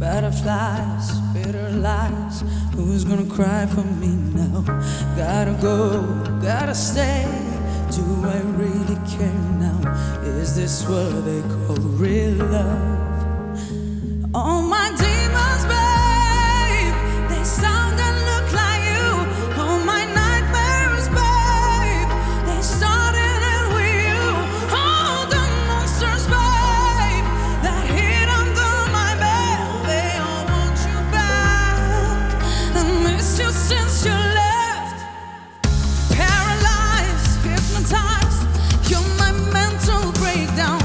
Butterflies, bitter lies. Who's gonna cry for me now? Gotta go, gotta stay. Do I really care now? Is this what they call real love? All my demons, babe, they sound and look like you. All my nightmares, babe, they started and with you. All the monsters, babe, that hid under my bed, they all want you back. I miss you since you left. Paralyzed, hypnotized, you're my mental breakdown.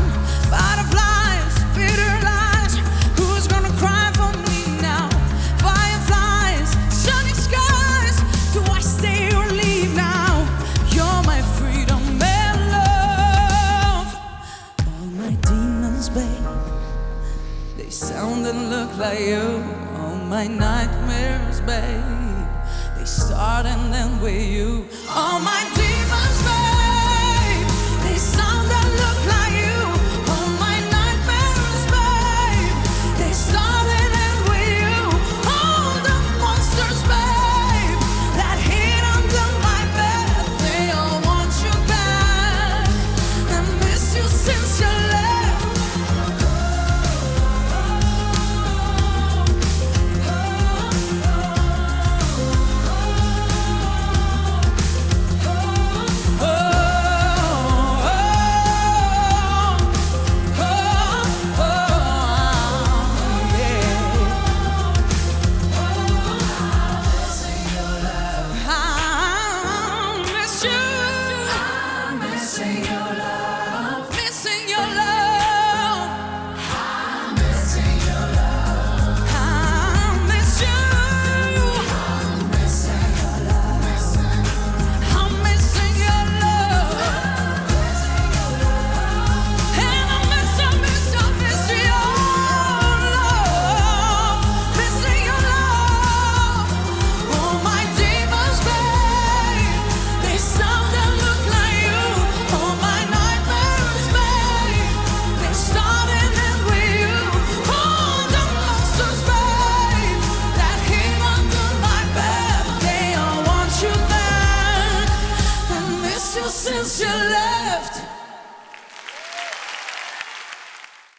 Butterflies, bitter lies. Who's gonna cry for me now? Fireflies, sunny skies. Do I stay or leave now? You're my freedom and love. All my demons, babe, they sound and look like you. All my nightmares, babe, they start and end with you. All my